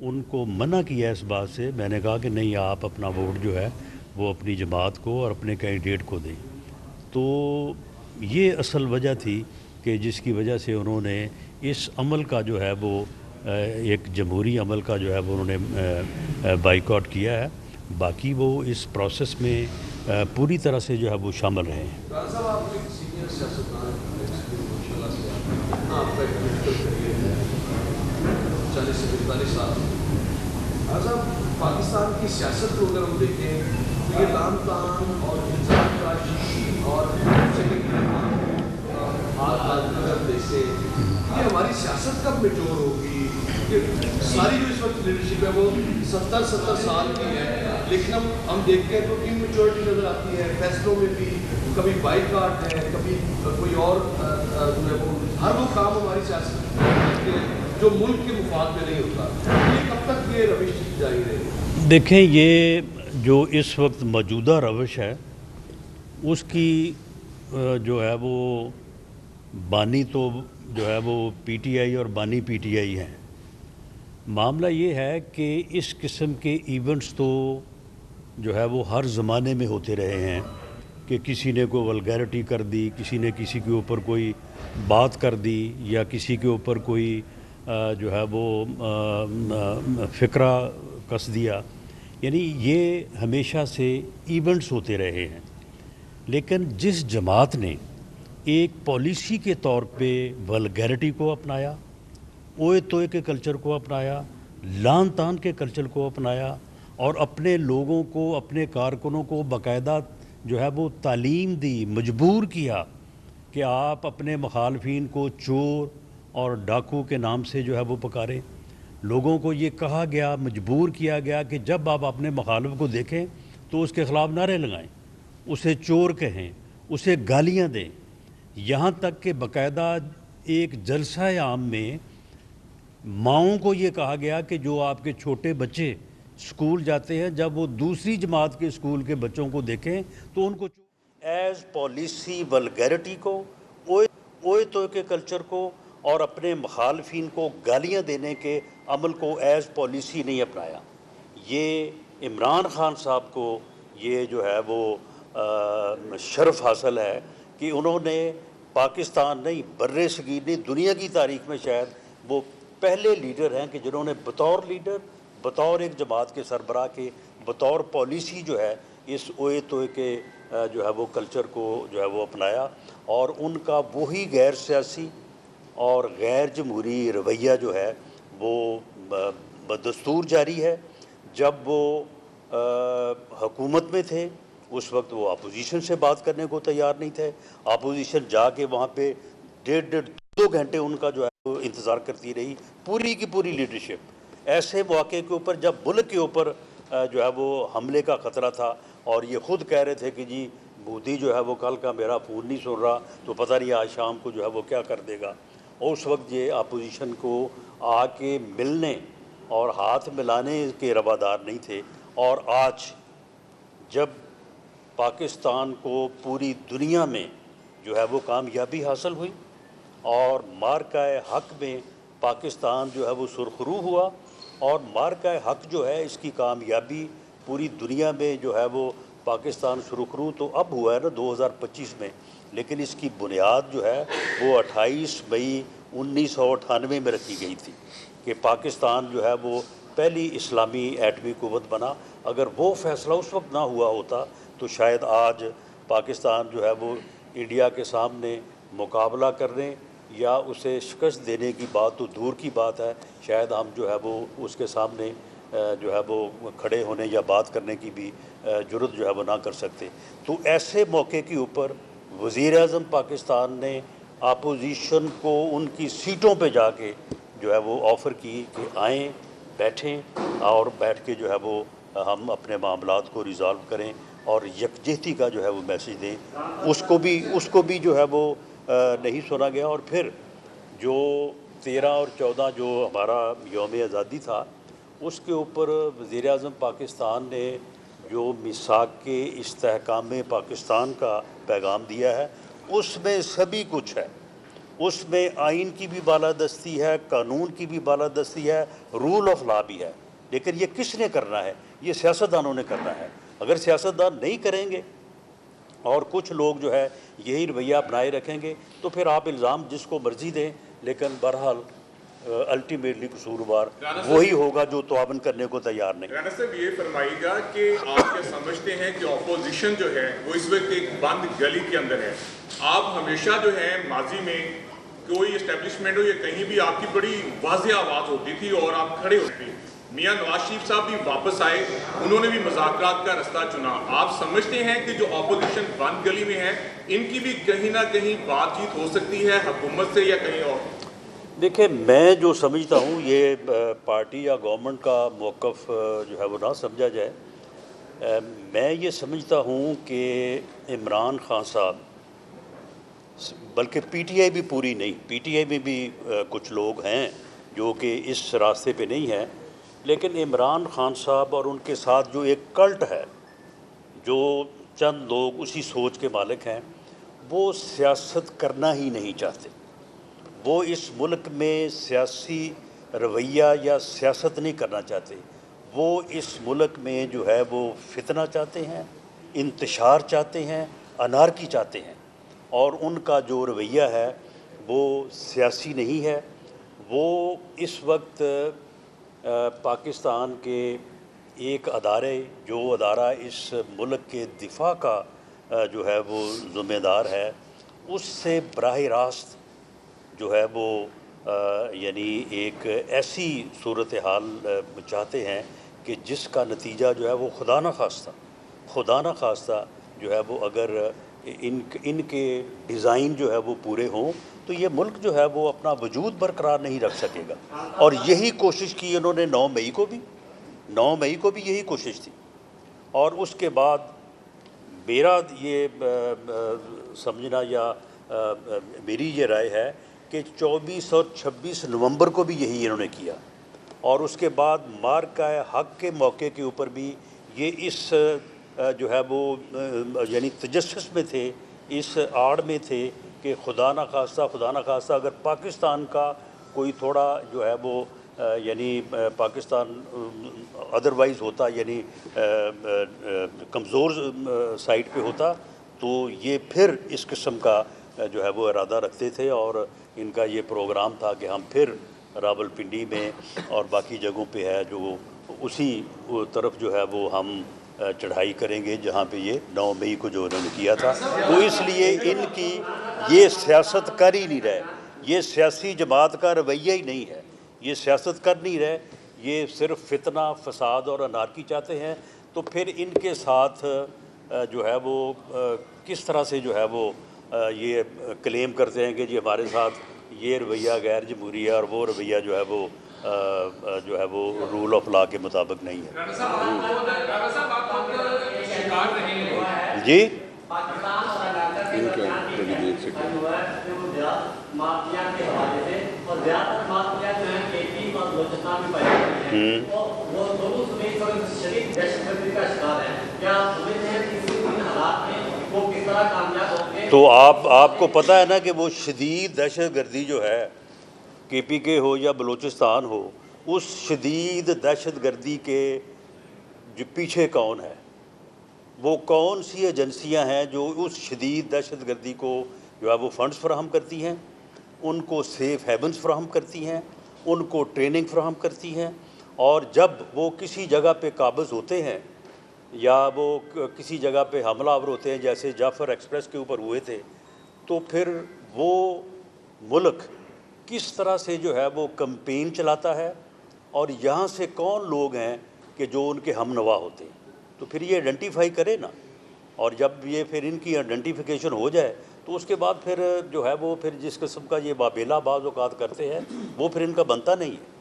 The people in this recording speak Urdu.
ان کو منع کیا اس بات سے. میں نے کہا کہ نہیں، آپ اپنا ووٹ جو ہے وہ اپنی جماعت کو اور اپنے کینڈیڈیٹ کو دیں. تو یہ اصل وجہ تھی کہ جس کی وجہ سے انہوں نے اس عمل کا جو ہے وہ ایک جمہوری عمل کا جو ہے وہ انہوں نے بائیکاٹ کیا ہے. باقی وہ اس پروسیس میں پوری طرح سے جو ہے وہ شامل رہے ہیں. صاحب آپ ایک سینئر سیاستدان ماشاءاللہ سے آپ کا پولیٹیکل کریئر ہے 40 سے 45 سال. صاحب پاکستان کی سیاست کو اگر ہم دیکھیں تو یہ لام تان اور انسان تراشی اور دیکھتے یہ ہماری سیاست کب میچور ہوگی؟ کہ ساری جو اس وقت لیڈرشپ ہے وہ 70 سال کی ہے، لیکن ہم دیکھتے ہیں تو اممیچورٹی نظر آتی ہے فیصلوں میں بھی. کبھی بائیکاٹ ہے، کبھی کوئی اور جو ہے وہ ہر وہ کام ہماری سیاست جو ملک کے مفاد میں نہیں ہوتا. یہ کب تک یہ روش جاری رہے گی؟ دیکھیں، یہ جو اس وقت موجودہ روش ہے اس کی جو ہے وہ بانی تو جو ہے وہ پی ٹی آئی اور بانی پی ٹی آئی ہیں. معاملہ یہ ہے کہ اس قسم کے ایونٹس تو جو ہے وہ ہر زمانے میں ہوتے رہے ہیں کہ کسی نے کوئی ولگیرٹی کر دی، کسی نے کسی کے اوپر کوئی بات کر دی، یا کسی کے اوپر کوئی جو ہے وہ فقرہ کس دیا. یعنی یہ ہمیشہ سے ایونٹس ہوتے رہے ہیں. لیکن جس جماعت نے ایک پالیسی کے طور پہ ولگیرٹی کو اپنایا، اوئے توئے کے کلچر کو اپنایا، لان تان کے کلچر کو اپنایا، اور اپنے لوگوں کو، اپنے کارکنوں کو باقاعدہ جو ہے وہ تعلیم دی، مجبور کیا کہ آپ اپنے مخالفین کو چور اور ڈاکو کے نام سے جو ہے وہ پکاریں. لوگوں کو یہ کہا گیا، مجبور کیا گیا کہ جب آپ اپنے مخالف کو دیکھیں تو اس کے خلاف نعرے لگائیں، اسے چور کہیں، اسے گالیاں دیں. یہاں تک کہ باقاعدہ ایک جلسہ عام میں ماؤں کو یہ کہا گیا کہ جو آپ کے چھوٹے بچے اسکول جاتے ہیں، جب وہ دوسری جماعت کے اسکول کے بچوں کو دیکھیں تو ان کو ایز پالیسی ولگیرٹی کو، اوئے توئے کے کلچر کو اور اپنے مخالفین کو گالیاں دینے کے عمل کو ایز پالیسی نہیں اپنایا. یہ عمران خان صاحب کو یہ جو ہے وہ شرف حاصل ہے کہ انہوں نے پاکستان نہیں، بر صغیر نہیں، دنیا کی تاریخ میں شاید وہ پہلے لیڈر ہیں کہ جنہوں نے بطور لیڈر، بطور ایک جماعت کے سربراہ کے، بطور پالیسی جو ہے اس اوئے توئے کے جو ہے وہ کلچر کو جو ہے وہ اپنایا. اور ان کا وہی غیر سیاسی اور غیر جمہوری رویہ جو ہے وہ بدستور جاری ہے. جب وہ حکومت میں تھے اس وقت وہ اپوزیشن سے بات کرنے کو تیار نہیں تھے. اپوزیشن جا کے وہاں پہ 1.5-2 گھنٹے ان کا جو ہے وہ انتظار کرتی رہی، پوری کی پوری لیڈرشپ. ایسے مواقع کے اوپر جب ملک کے اوپر جو ہے وہ حملے کا خطرہ تھا اور یہ خود کہہ رہے تھے کہ جی مودی جو ہے وہ کل کا میرا فون نہیں سن رہا تو پتہ نہیں آج شام کو جو ہے وہ کیا کر دے گا. اور اس وقت یہ اپوزیشن کو آ کے ملنے اور ہاتھ ملانے کے روادار نہیں تھے. اور آج جب پاکستان کو پوری دنیا میں جو ہے وہ کامیابی حاصل ہوئی اور مارکہ حق میں پاکستان جو ہے وہ سرخرو ہوا، اور مارکہ حق جو ہے اس کی کامیابی پوری دنیا میں جو ہے وہ پاکستان سرخرو تو اب ہوا ہے نا 2025 میں، لیکن اس کی بنیاد جو ہے وہ 28 مئی 1998 میں رکھی گئی تھی کہ پاکستان جو ہے وہ پہلی اسلامی ایٹمی قوت بنا. اگر وہ فیصلہ اس وقت نہ ہوا ہوتا تو شاید آج پاکستان جو ہے وہ انڈیا کے سامنے مقابلہ کرنے یا اسے شکست دینے کی بات تو دور کی بات ہے، شاید ہم جو ہے وہ اس کے سامنے جو ہے وہ کھڑے ہونے یا بات کرنے کی بھی جرت جو ہے وہ نہ کر سکتے. تو ایسے موقع کے اوپر وزیر اعظم پاکستان نے اپوزیشن کو ان کی سیٹوں پہ جا کے جو ہے وہ آفر کی کہ آئیں، بیٹھیں اور بیٹھ کے جو ہے وہ ہم اپنے معاملات کو ریزالو کریں اور یکجہتی کا جو ہے وہ میسیج دیں. اس کو بھی جو ہے وہ نہیں سنا گیا. اور پھر جو 13 اور 14 جو ہمارا یوم آزادی تھا اس کے اوپر وزیر اعظم پاکستان نے جو میثاق کے استحکام پاکستان کا پیغام دیا ہے اس میں سبھی کچھ ہے. اس میں آئین کی بھی بالادستی ہے، قانون کی بھی بالادستی ہے، رول آف لا بھی ہے، لیکن یہ کس نے کرنا ہے؟ یہ سیاستدانوں نے کرنا ہے۔ اگر سیاستدان نہیں کریں گے اور کچھ لوگ جو ہے یہی رویہ اپنائے رکھیں گے تو پھر آپ الزام جس کو مرضی دیں، لیکن بہرحال الٹیمیٹلی قصوروار وہی ہوگا جو تعاون کرنے کو تیار نہیں۔ رانا صاحب یہ فرمائیے گا کہ آپ کیا سمجھتے ہیں کہ اپوزیشن جو ہے وہ اس وقت ایک بند گلی کے اندر ہے؟ آپ ہمیشہ جو ہے ماضی میں کوئی اسٹیبلشمنٹ ہو یا کہیں بھی آپ کی بڑی واضح آواز ہوتی تھی اور آپ کھڑے ہوتے تھے۔ میاں نواز شریف صاحب بھی واپس آئے، انہوں نے بھی مذاکرات کا رستہ چنا۔ آپ سمجھتے ہیں کہ جو اپوزیشن بند گلی میں ہے ان کی بھی کہیں نہ کہیں بات چیت ہو سکتی ہے حکومت سے یا کہیں اور؟ دیکھیں، میں جو سمجھتا ہوں یہ پارٹی یا گورنمنٹ کا موقف جو ہے وہ نہ سمجھا جائے۔ میں یہ سمجھتا ہوں کہ عمران خان صاحب، بلکہ پی ٹی آئی بھی پوری نہیں، پی ٹی آئی میں بھی کچھ لوگ ہیں جو کہ اس راستے پہ نہیں ہیں، لیکن عمران خان صاحب اور ان کے ساتھ جو ایک کلٹ ہے، جو چند لوگ اسی سوچ کے مالک ہیں، وہ سیاست کرنا ہی نہیں چاہتے۔ وہ اس ملک میں سیاسی رویہ یا سیاست نہیں کرنا چاہتے، وہ اس ملک میں جو ہے وہ فتنہ چاہتے ہیں، انتشار چاہتے ہیں، انارکی چاہتے ہیں، اور ان کا جو رویہ ہے وہ سیاسی نہیں ہے۔ وہ اس وقت پاکستان کے ایک جو ادارہ اس ملک کے دفاع کا جو ہے وہ ذمہ دار ہے، اس سے براہ راست جو ہے وہ یعنی ایک ایسی صورتحال چاہتے ہیں کہ جس کا نتیجہ جو ہے وہ خدا نہ خواستہ جو ہے وہ اگر ان کے ڈیزائن جو ہے وہ پورے ہوں تو یہ ملک جو ہے وہ اپنا وجود برقرار نہیں رکھ سکے گا۔ اور یہی کوشش کی انہوں نے 9 مئی کو بھی یہی کوشش تھی۔ اور اس کے بعد میرا یہ سمجھنا یا میری یہ رائے ہے کہ 24 اور 26 نومبر کو بھی یہی انہوں نے کیا، اور اس کے بعد مارکہ حق کے موقع کے اوپر بھی یہ اس جو ہے وہ یعنی تجسس میں تھے، اس آڑ میں تھے کہ خدا نہ خواستہ اگر پاکستان کا کوئی تھوڑا جو ہے وہ یعنی پاکستان ادروائز ہوتا، یعنی کمزور سائٹ پہ ہوتا، تو یہ پھر اس قسم کا جو ہے وہ ارادہ رکھتے تھے، اور ان کا یہ پروگرام تھا کہ ہم پھر راولپنڈی میں اور باقی جگہوں پہ ہے جو اسی طرف جو ہے وہ ہم چڑھائی کریں گے جہاں پہ یہ 9 مئی کو جو انہوں نے کیا تھا۔ تو اس لیے ان کی یہ سیاست کر ہی نہیں رہے، یہ سیاسی جماعت کا رویہ ہی نہیں ہے، یہ سیاست کر نہیں رہے، یہ صرف فتنہ، فساد اور انارکی چاہتے ہیں۔ تو پھر ان کے ساتھ جو ہے وہ کس طرح سے جو ہے وہ یہ کلیم کرتے ہیں کہ جی ہمارے ساتھ یہ رویہ غیر جمہوری ہے اور وہ رویہ جو ہے وہ رول آف لا کے مطابق نہیں ہے۔ جی تو آپ کو پتہ ہے نا کہ وہ شدید دہشت گردی جو ہے، KPK ہو یا بلوچستان ہو، اس شدید دہشت گردی کے جو پیچھے کون ہے، وہ کون سی ایجنسیاں ہیں جو اس شدید دہشت گردی کو جو ہے وہ فنڈز فراہم کرتی ہیں، ان کو سیف ہیونز فراہم کرتی ہیں، ان کو ٹریننگ فراہم کرتی ہیں، اور جب وہ کسی جگہ پہ قابض ہوتے ہیں یا وہ کسی جگہ پہ حملہ آور ہوتے ہیں، جیسے جعفر ایکسپریس کے اوپر ہوئے تھے، تو پھر وہ ملک کس طرح سے جو ہے وہ کمپین چلاتا ہے، اور یہاں سے کون لوگ ہیں کہ جو ان کے ہم نوا ہوتے ہیں، تو پھر یہ آئیڈینٹیفائی کرے نا۔ اور جب یہ پھر ان کی آئیڈینٹیفیکیشن ہو جائے تو اس کے بعد پھر جو ہے وہ پھر جس قسم کا یہ بابیلا بعض اوقات کرتے ہیں وہ پھر ان کا بنتا نہیں ہے۔